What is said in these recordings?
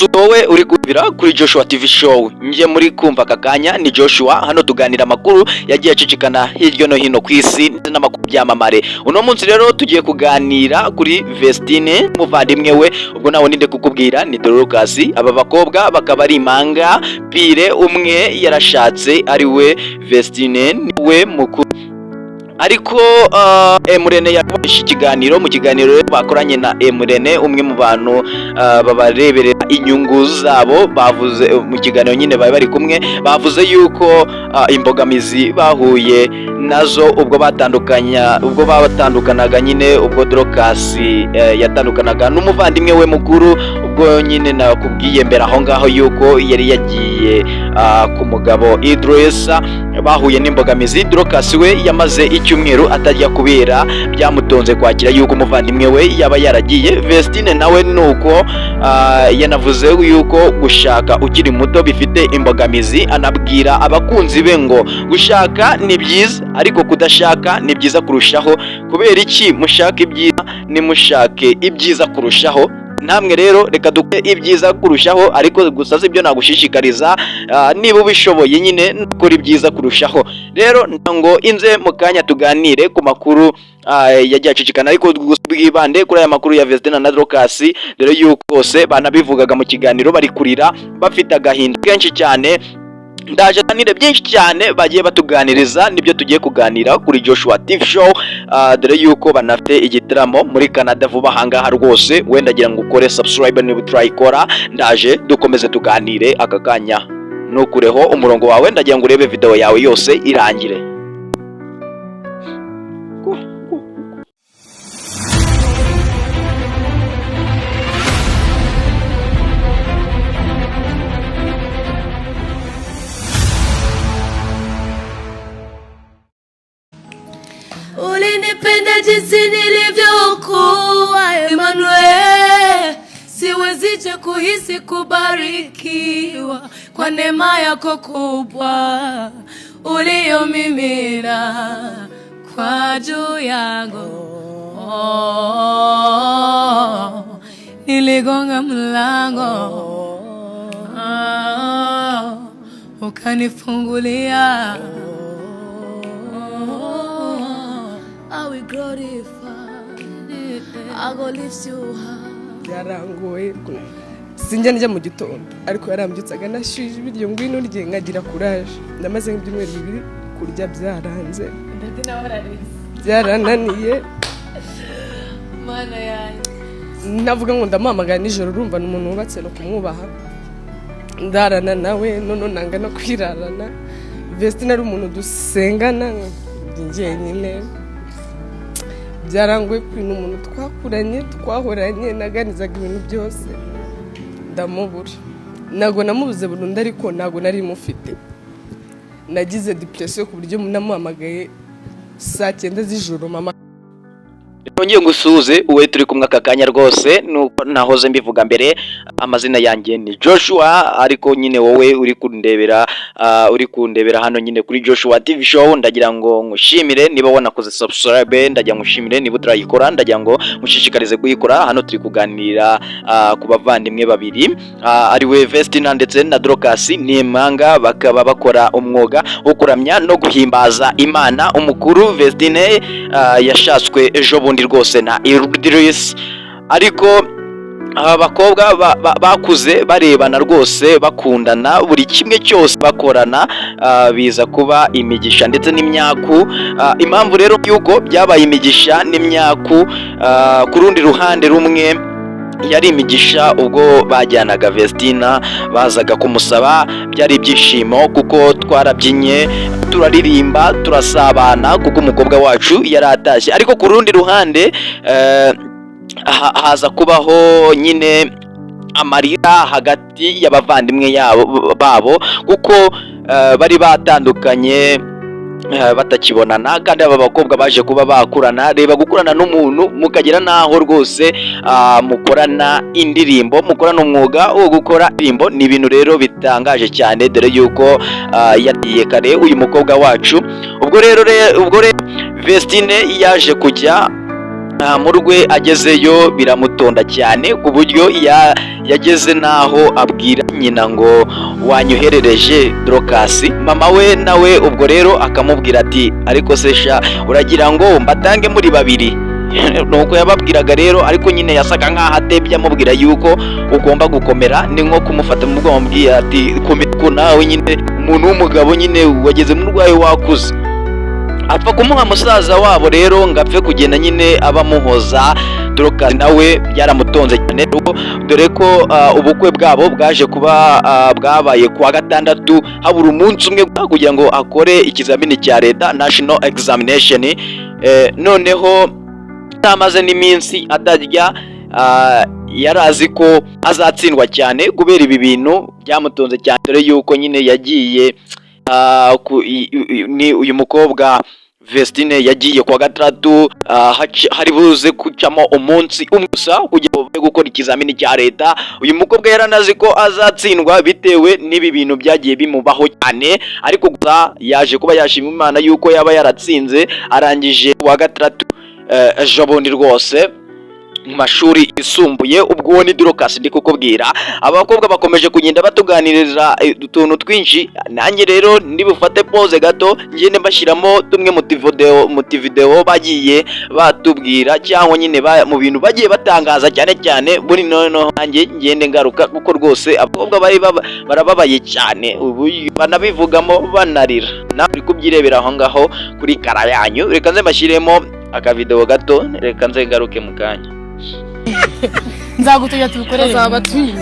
wowe uri kumvira kuri Joshua TV show. Nje muri kumva kakanya ni Joshua, hano tuganira amakuru yagiye acicikana hirya no hino ku isi n'amakuru byamamare. Uno munsi rero tugiye kuganira kuri Vestine muvandimwe we, ubwo nawe ninde kukubwira ni Dorcas. Aba bakobwa bakaba ari impanga, Pire umwe yarashatse ari we Vestine we mukuru. Ariko Emurene yakoresha ikiganiro, mu kiganiro bakoranye na Emurene umwe mu bantu babareberera inyungu zabo, bavuze mu kiganiro nyine bari kumwe, bavuze yuko imbogamizi bahuye nazo ubwo batandukanaga nyine, ubwo Dorcas yatandukanaga n'umuvandimwe we mukuru, ubwo nyine nakubwiye mbere aho ngaho yuko yari yagiye ku mugabo Idrissa, bahuye n'imbogamizi. Dorcas we yamaze icyumweru atajya kubera byamutonze kwakira yuko umuvandimwe we yaba yaragiye. Vestine nawe nuko yanavuze yuko gushaka ukiri muto bifite imbogamizi, anabwira abakunzi be ngo gushaka ni byiza ariko kudashaka ni byiza kurushaho. Kubera iki mushaka ibyiza nimushake ibyiza kurushaho? Namwe rero reka dukore ibyiza kurushaho, ariko gusa sibyo nagushishikariza, niba ubishoboye nyine nukora ibyiza kurushaho. Rero ngo inze mu kanya tuganire ku makuru yagiye acicikana, ariko bwibande kuri aya makuru ya Vestine na Dorcas, dore yuko bose banabivugaga mu kiganiro bari kurira bafite agahinda kenshi cyane. Ndaje tanire byinshi cyane bagiye batuganiriza, nibyo tugiye kuganira kuri Joshua TV show. Dore yuko banafite igitaramo muri Canada vuba hangaha rwose, wenda agira ngo ukore subscribe niba utrayikora. Ndaje dukomeze tuganire aka kanya, nukureho umurongo wawe, ndagira ngo urebe video yawe yose irangire. Ulinipenda jinsi nilivyokuwa Emmanuel, siwezi kuhisi kubarikiwa kwa neema yako kubwa uliyomimina kwa juu yangu. Niligonga mlango, ukanifungulia. I will glorify, I will lift you high. Yarangoye sinjya njya mu gitondo, ariko yarambyutsaga nashije ibiryo ngwino rye nkagira courage. Ndamaze nk'ibyumweru bibiri kurya byaranze, byarananiye mana yanjye. Navuga ngo ndamamagara nijoro, urumva n'umuntu wubatse no kumwubaha. Ndarana nawe none nanga no kwirarana. Vestine ari umuntu dusengana njye nyine, byarangoye kwino umuntu twakuranye twahoranye, naganizaga ibintu byose ndamubura. Nago namubuze burundu, ariko nago nari mufite. Nagize depression ku buryo namuhamagaye saa 9 z'ijoro. Mama ngiye ngusuze uwe turi kumwe aka kanya rwose, nuko nahoze mbivuga mbere, amazina yanjye ni Joshua, ariko nyine wowe uri kundebera hano nyine kuri Joshua TV show. Ndagira ngo ngushimire niba wanakoze subscribe, ndagira ngushimire niba utarayikora, ndagira ngo mushishikarize kuyikora. Hano turi kuganira ku bavandimwe babiri, ari we Vestine ndetse na Dorcas. Ni impanga, bakaba bakora umwuga wo kuramya no guhimbaza Imana. Umukuru Vestine yashatswe ejo bundi rwose na Idrissa, ariko abakobwa bakuze barebana rwose, bakundana, buri kimwe cyose bakorana, biza kuba imigisha ndetse n'imyaku. Impamvu rero yuko byabaye imigisha n'imyaku, ku rundi ruhande rumwe yari imigisha ubwo bajyanaga Vestine, bazaga kumusaba, byari ibyishimo kuko twarabyinye, turaririmba, turasabana kuko umukobwa wacu yaratashye. Ariko ku rundi ruhande haza kubaho nyine amarira hagati y'abavandimwe babo, kuko bari batandukanye batakibonana, kandi aba bakobwa baje kuba bakurana. Reba gukurana n'umuntu mukagira naho rwose mukorana indirimbo, mukorana umwuga wo gukora indirimbo, ni ibintu rero bitangaje cyane, dore yuko yagiye kare uyu mukobwa wacu. Ubwo rero Vestine yaje kujya mu rwe, agezeyo biramutonda cyane ku buryo yageze naho abwira nyina ngo wanyoherereje Dorcas. Mama we nawe ubwo rero akamubwira ati ariko se sha uragira ngo mbatange muri babiri? Nuko yababwiraga rero, ariko nyine yasaga nkaho atebye amubwira yuko ugomba gukomera. Ni nko kumufata mu bwonko ambwira ati komera ko nawe nyine umuntu w'umugabo nyine wageze mu rwayo wakuze. Apfa kumuha musaza wabo rero ngapfe kugenda nyine abamuhoza. Dorcas nawe byaramutonze cyane, dore ko ubukwe bwabo bwaje kuba bwabaye kuwa gatandatu, habura umunsi umwe kugira ngo akore ikizamini cya leta, national examination. Noneho amaze n'iminsi atarya, yarazi ko azatsindwa cyane kubera ibi bintu byamutonze cyane, dore yuko nyine yagiye ni uyu mukobwa Vestine yagiye kwa gatandatu, hari buze kucamo umunsi umwe gusa kugira ngo gukora ikizamini cya leta. Uyu mukobwa yaranazi ko azatsindwa bitewe n'ibi bintu byagiye bimubaho cyane, ariko gusa yaje kuba yashima Imana yuko yaba yaratsinze, arangije wa gatandatu ejo bundi rwose mu mashuri yisumbuye. Ubwo ni Dorcas ndi kukubwira. Abakobwa bakomeje kugenda batuganirira utuntu twinshi, nanjye rero ndibufate pause gato ngende mbashyiramo tumwe mu video bagiye batubwira, cyangwa nyine mu bintu bagiye batangaza cyane cyane. Buri noneho nanjye ngende ngaruka, kuko rwose abakobwa barababaye cyane, ubu banabivugamo banarira. nawe uri kubyirebera aho ngaho kuri kara yanyu. Reka nze mbashyiremo akavideo gato, reka nze ngaruke mu kanya. Nzagutuya tubikorere zaba twinye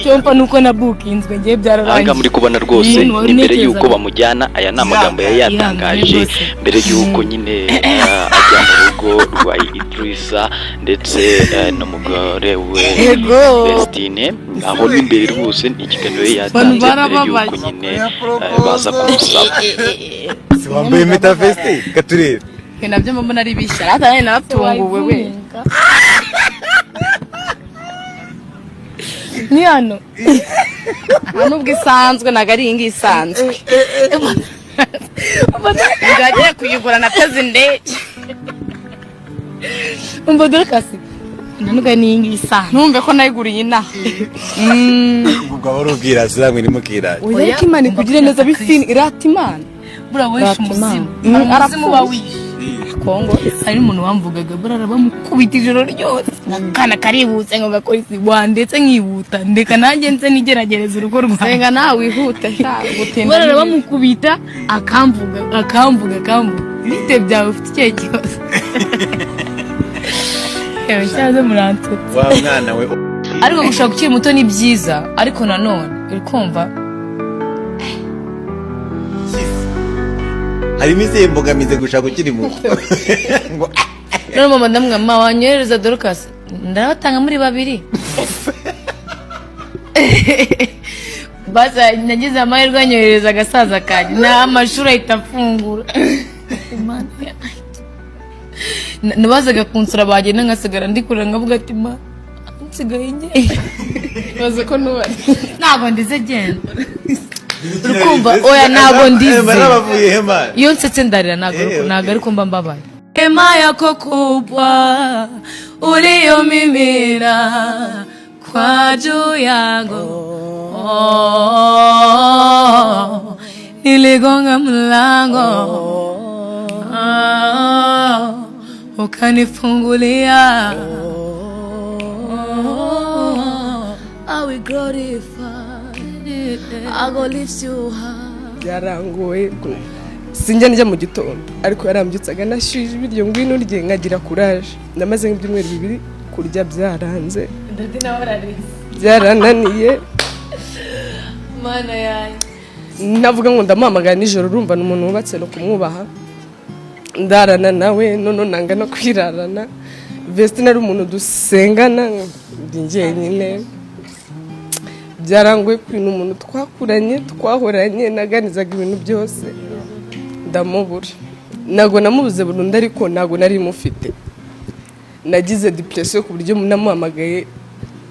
cyompa nuko na bookinzwe ngiye byararangiye. Anga muri kubona rwose ni mbere yuko bamujyana, aya ni amagambo yatangaje mbere yuko nyine ajya mu rugo rwa Idrissa ndetse n'umugore we Vestine. Aho ni mbere rwose ikiganiro yatanze mbere yuko nyine baza kumusaba. Wambaye impeta Vestine katurebe nabyo mbona ari bishya atanye natunguwe we ni hano nubwo isanzwe nagari ingi isanzwe ngagiye kuyigura na teze ndege umva Dorcas nanuga ni ingi isanzwe numve ko nayiguriye inaha ubwo warubwira ziramwe nimukira oya kimani kugira neza bifini iratimana bura wishe umuzimu arafumu bawishe Kongo hari umuntu wamvugaga burara bamukubita ijoro ryose nakana kaributse ngo gakora isibwa ndetse nkihuta ndeka nanjye nze nigeragereza urugo rwa senga nawe wihuta gutinda burara bamukubita akamvuga bite byawe ufite ikihe kibazo yewe cyaze murantutse wa mwana we ariko gushaka ukiri muto ni byiza, ariko nanone uri kumva harimo izihe mbogamizi gushaka ukiri muto none mama ndamwama wanyohereza Dorcas ndabatanga muri babiri basa nagize amahirwe anyohereza agasaza kanjye na amashuri ahita afungura nabazaga kunsura bagenda ngasigara ndikurira ngavuga ati ma nsigaye njye baze ko nubari ntabwo ndize genda urukumva oya ntabwo ndize barabavuye hema iyo nsetse ndarira ntabwo ariko mba mbabaye hema yako kubwa uliyomimina kwa juu yangu niligonga mlango ukanifungulia I will glorify I go lift you high. Byarangoye sinjya njya mu gitondo, ariko yarambyutsaga nashyuje ibiryo ngwino urye nkagira courage. Namaze nk'ibyumweru 2 kurya byaranze ndetse nabararize byarananiye mana yanjye. Navuga ngo ndamuhamagara nijoro, urumva n'umuntu wubatse no kumwubaha, ndarana nawe none nanga no kwirarana. Vestine ari umuntu dusengana ndi njyenyine, byarangoye kwino umuntu twakuranye twahoranye naganizaga ibintu byose ndamubura. Nago namubuze burundu, ariko nago nari mufite. Nagize depression ku buryo namuhamagaye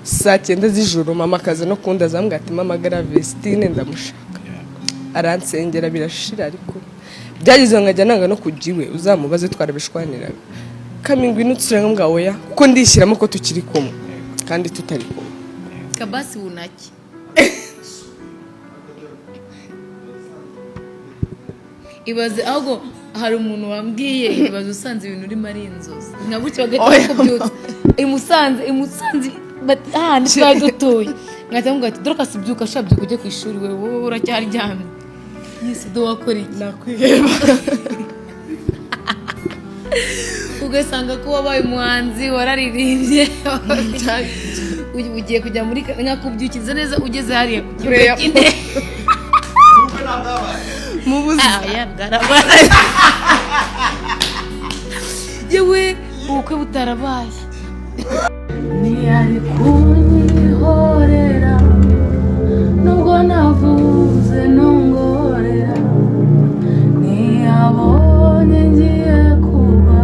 saa 9 z'ijoro, mama akaza no kunda zambwa ati mamagara Vestine ndamushaka. Aransengera birashira, ariko byagize nkajya nanga no kujiwe uzamubaze twarabishwaniraga kamingwi nutsura ngambwa oya kuko ndishyiramo ko tukiri kumwe kandi tutari kumwe. kabasi bunaki ibaze ahubwo hari umuntu wambwiye ibaze usanze ibintu urimo ari inzozi nka gutyo bagahita kubyutsa imusanze ahantu twari dutuye nkahita mubwira ati dore kasibyuka shabyuka ujye ku ishuri wowe uracyaryamye yesi do wakora iki nakwiheba ugasanga ko wabaye umuhanzi wararirimbye ugiye kujya muri nkakubyukiza neza ugeze hariya ku kibuga cy'indege mu buzima bwarabaye yewe ubukwe butarabaye ntiyari kunyihorera nubwo navuze nongorera ntiyabonye ngiye kuba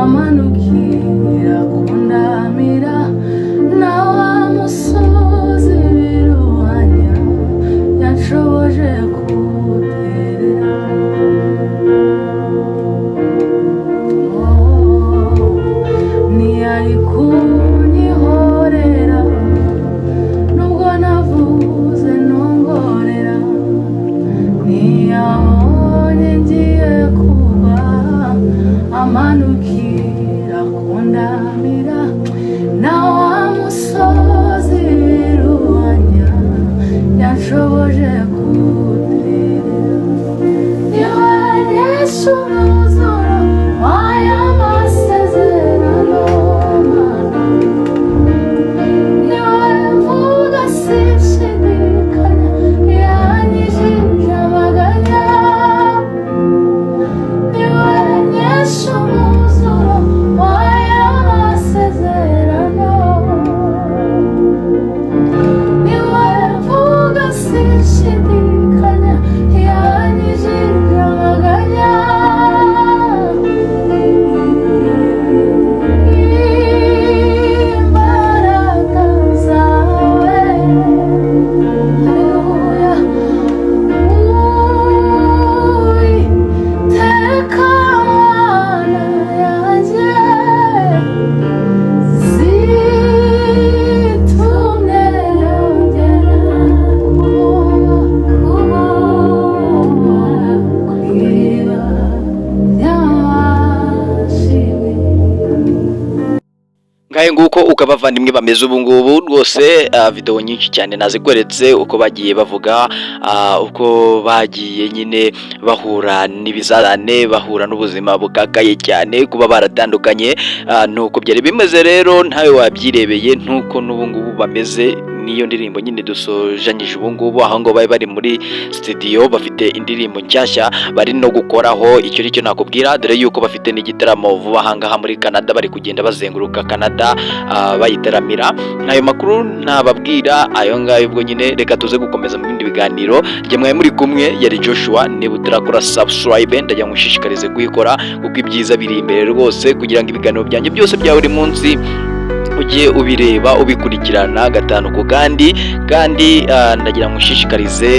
amanukira kundamira na wa musozi biruhanya yanshoboje kuterera ntiyari kunyihorera nubwo navuze nongorera ntiyabonye ngiye kuba amanukira kundamira na wa musozi biruhanya yanshoboje kuterera niwe Yesu umwuzuro w'aya masezerano mana niwe mvuga sinshidikanya yanyijije amaganya niwe Yesu umwuzuro w'aya masezerano niwe mvuga sinshidikanya yanyijije amaganya imbaraga zawe haleluya uiteka mana yanjye zitumye yongera kuba kw'iriba ry'abashimwe ngahe nguko uko abavandimwe bameze ubu ngubu rwose video nyinshi cyane nazikweretse uko bagiye bavuga uko bagiye nyine bahura n'ibizarane bahura n'ubuzima bukakaye cyane kuba baratandukanye nuko byari bimeze rero ntawe wabyirebeye ntuko n'ubu ngubu bameze niyo ndirimbo nyine dusojanyije ubu ngubu aho ngo bari muri studio bafite indirimbo nshyashya bari no gukoraho icyo nicyo nakubwira dore yuko bafite n'igitaramo vuba ahangaha muri Canada bari kugenda bazenguruka Canada bayitaramira ayo makuru ntababwira ayo ngayo ubwo nyine reka tuze gukomeza mu bindi biganiro njye mwaye muri kumwe yari Joshua niba utarakora subscribe ndajya ngushishikarize kuyikora kuko ibyiza biri imbere rwose kugira ngo ibiganiro byanjye byose bya buri munsi ujye ubireba ubikurikirana gatanu ku kandi ndagira ngo ushishikarize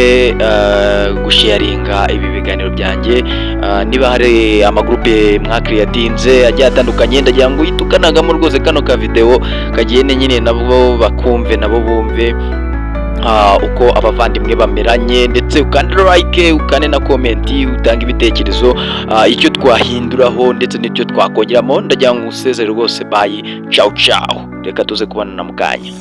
gusharinga ibi biganiro byanjye niba hari amagroupe mwakiriyatinze agiye atandukanye ndagira ngo uyitukanagamo rwose kano ka video kagende nyine nabo bakumve nabo bumve uko abavandimwe bameranye ndetse ukande like ukande na comment utanga ibitekerezo icyo twahinduraho ndetse n'icyo twakongeramo ndagira ngo usezere rwose bye ciao ciao reka tuze kubana na mukanya